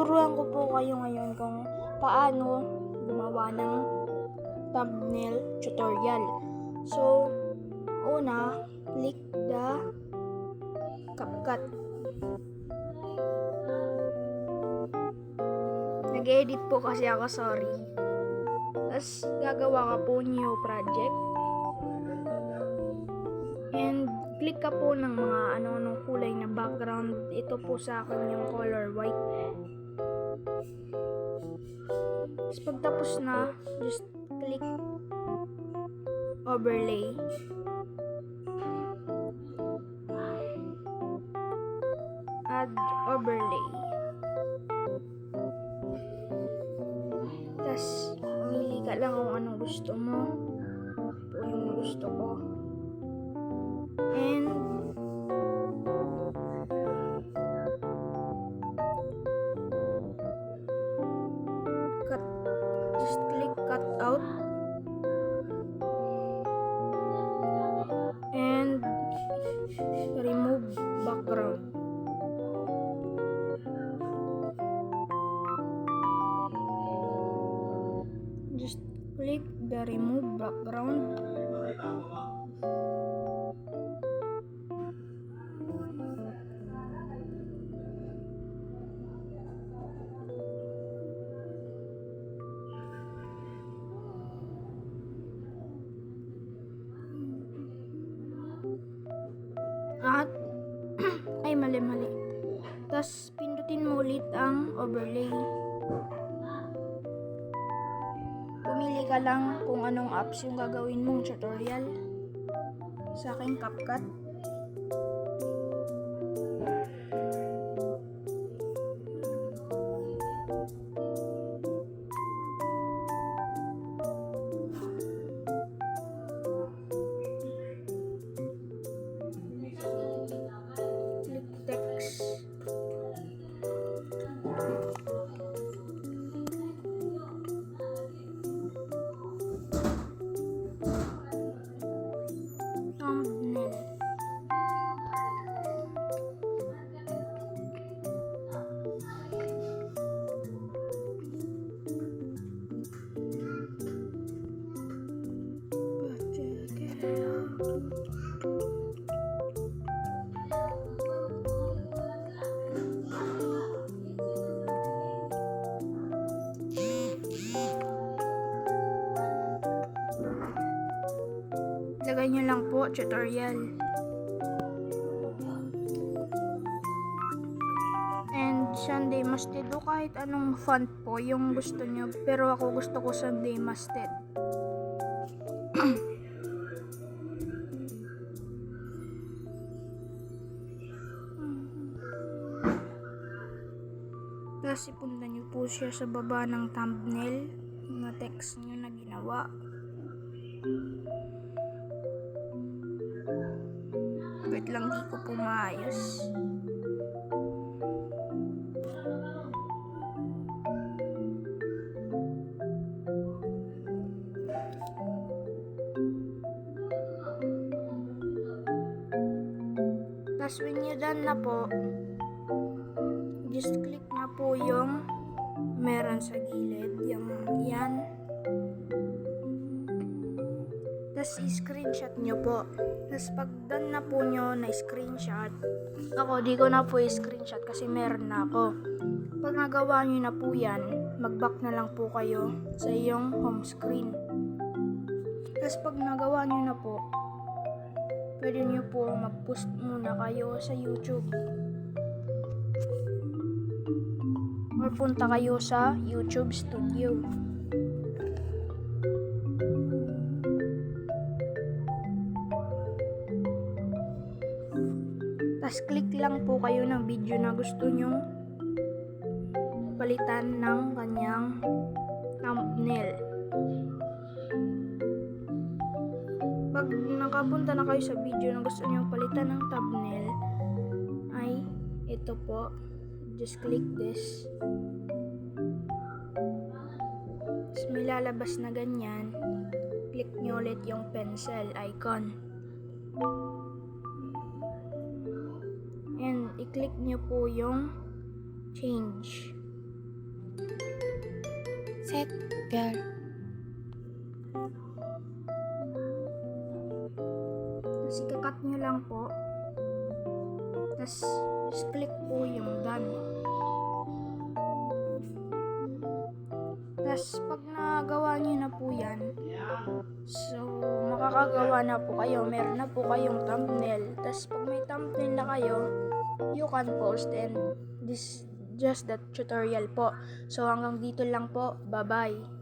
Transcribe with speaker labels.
Speaker 1: tuturuan ko po kayo ngayon kung paano gumawa ng thumbnail tutorial. So, una, click the CapCut. Nag-edit po kasi ako, sorry. Tapos, gagawa ka po new project. And, click ka po ng mga ano-anong kulay na background. Ito po sa akin yung color white. Tapos, pagtapos na, just click overlay. Add overlay. Tapos, pumili ka lang kung anong gusto mo. Ito po yung gusto ko. And, cut. Just click cut out. And, remove background. Just click the remove background. At ay mali. Tapos pindutin mo ulit ang overlay. Pumili ka lang kung anong apps yung gagawin mong tutorial. Sa akin, CapCut. Click text. Thumbnail. Lagay nyo lang po, tutorial. And Sunday Masted o kahit anong font po yung gusto nyo. Pero ako gusto ko Sunday Masted. Tapos ipunta nyo po siya sa baba ng thumbnail na text nyo na ginawa. Wait lang, di ko po maayos. Tapos when you done na po, just click na po yung meron sa gilid, yung yan. Tapos i-screenshot nyo po. Tapos pag done na po nyo na screenshot, ako di ko na po i-screenshot kasi meron na ako. Pag nagawa nyo na po yan, mag-back na lang po kayo sa iyong home screen. Tapos pag nagawa nyo na po, pwede nyo po mag-post muna kayo sa YouTube. Or punta kayo sa YouTube Studio. Tapos click lang po kayo ng video na gusto nyong palitan ng kanyang thumbnail. Pag nakapunta na kayo sa video na gusto nyong palitan ng thumbnail, ay ito po. Just click this. Tapos may lalabas na ganyan. Click nyo ulit yung pencil icon. And i-click nyo po yung change.
Speaker 2: 샛별.
Speaker 1: Tapos ikakat nyo lang po. Tapos just click po yung done. Tapos pag nagawa nyo na po yan, so makakagawa na po kayo. Meron na po kayong thumbnail. Tapos pag may thumbnail na kayo, you can post, and this just the tutorial po. So hanggang dito lang po. Bye-bye.